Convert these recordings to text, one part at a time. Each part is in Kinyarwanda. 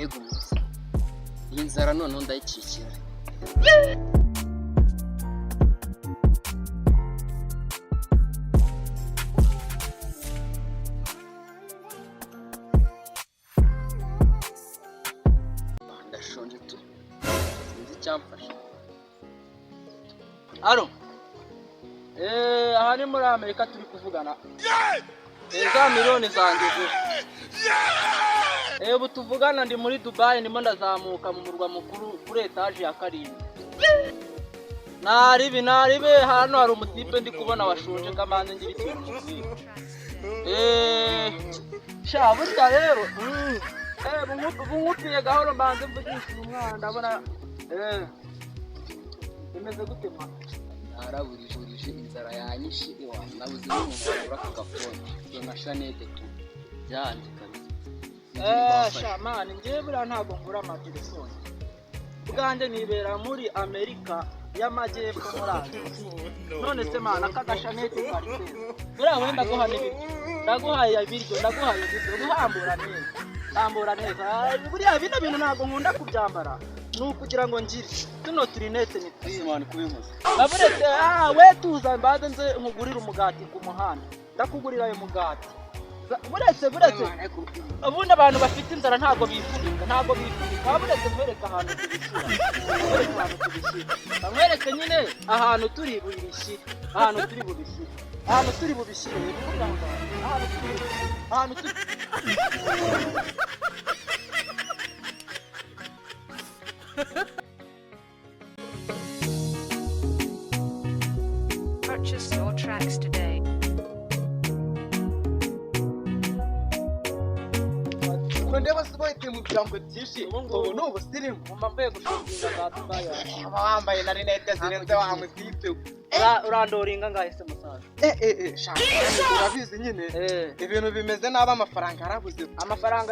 mbega umunsi iyi nzara none ndayicikira ndashonje tu sinzi icyamfasha. Alo aha ni muri Amerika turi kuvugana za miliyoni zanjye ubu tuvugana ndi muri Dubai ndimo ndazamuka mu murwa mukuru kuri etaje ya 7. Naribe hano hari umutipe ndi kubona washonje ngamanze ngira ikintu kiziba. Sha burya rero bungupiye gahoro mbanze mvugisha umwana ndabona bimeze gute ma naraburije inzara yanyishe nabuze n'umuntu ura kagafone yo na Shanete tu byandi kabisa. Sha man ngiye bura ntago ngura amatelefone bwanjye nibera muri Amerika y'amajyepfo muri Aziya. None se mana kaga Shanete kari bura wenda ndaguhaye ibiryo guhambura neza buriya bino bintu ntago nkunda kubyambara nukugira ngo ngire tuno turinete ni twisimana kubinkoza baburetse we tuza mbaze nze nkugurira umugati ku muhanda ndakugurira ayo mugati buretse ubundi abantu bafite inzara ntago bifurika baburetse mwereka ahantu tubishyira bamwereke nyine ahantu turi bubishyire ahantu turi bubishyire Purchase your tracks today. Ndeba siboyite mu byambo byinshi ubu nubu sirimu mumbaye gushinga za Dubai wambaye na rinete zirenze wa mutipe urandoringa ngahise musaza shaka urabizi nyine ibintu bimeze naba amafaranga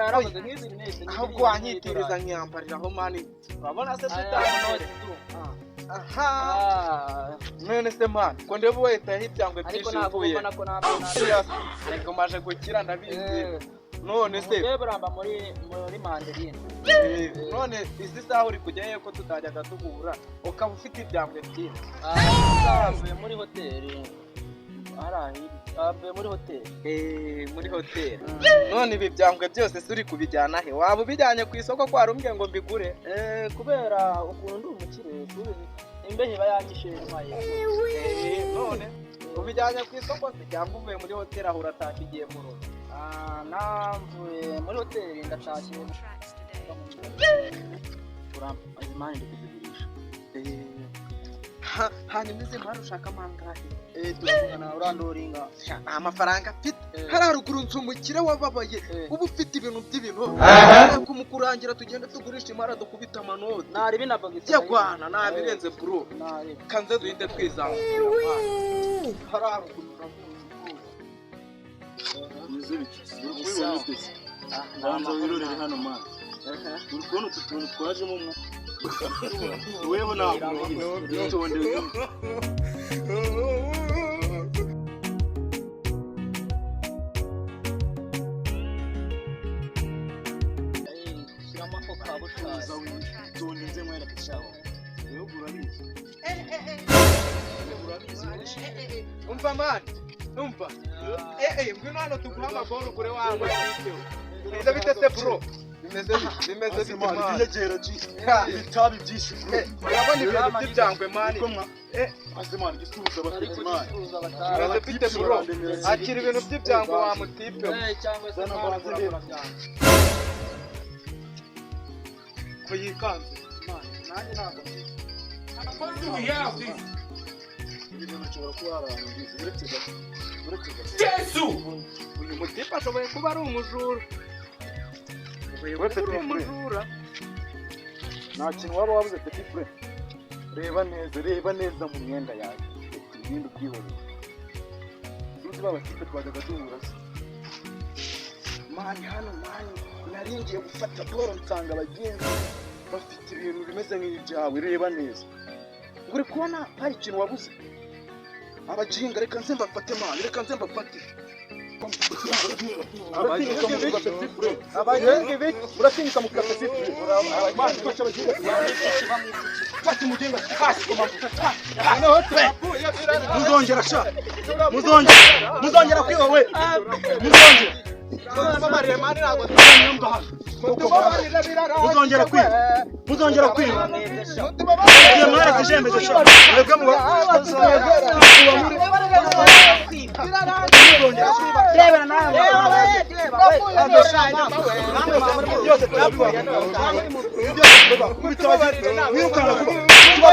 yarabuze nk'izi rinete ahubwo wanyitiriza nkiyambariraho mani urabona se tutanoze none se man ko ndeba wahitaho ibyangwe byinshi uvuye ariko maje gukira ndabizi. None se buramba muri mandarine none izi saha uri kujyayo ko tutajyaga tugura ukaba ufite ibyambwe byinshi. Avuye muri hoteli muri hoteli none ibi byambwe byose suri kubijyana he waba ubijyanye ku isoko kwa rumbye ngo mbigure kubera ukuntu ndi umukire imbehe bayanyishe maye none ubijyanye ku isoko se cyangwa uvuye muri hoteli aho uratashigiye mu rugo? Navuye muri hoteli ndatashye imani ndi kuzigurisha hanyuma izi mpano ushaka amangahe? Turavugana urandoringa amafaranga mfite hari haruguru nsumukire wababaye ubu ufite ibintu by'ibintu kumukurangira tugenda tugurisha imara dukubita amanoti nari binabagise yagwana nabirenze bro kanze duhite twizamukira hari haruguru banza wirorere hano man uri kubona utu tuntu twajemo mwa wewe ntabwo bitondeye umva mani umva ngwino hano tuguha amagoro kure wangu bize bite se bro bimeze simani yegera ji bitabi byinshi urabona ibintu by'ibyangwe mani azimana gisubiza abakozi mani bimeze bite bro akira ibintu by'ibyangwe wa mutipe cyangwa se ko yikanze nanjye ntabwo Yesu uyu mutipe ashoboye kuba ari umujura nta kintu waba wabuze petit frère reba neza mu myenda yawe ibindi byihoreye uzi babatipe twajyaga duhura se mani hano mani naringiye gufata boro nsanga abagenzi bafite ibintu bimeze nk'ibyawe reba neza uri kubona hari ikintu wabuze abajinga reka nze mbafate mani reka nze mbafate Uratinyuka mu kapesi fata umugenga hasi muzongera sha muzongera kwiba we muzongera kwiba igihe mwarazijembeje sha mwebwe muba rebera nawe byose turabibona byose turabibona wirukana kuba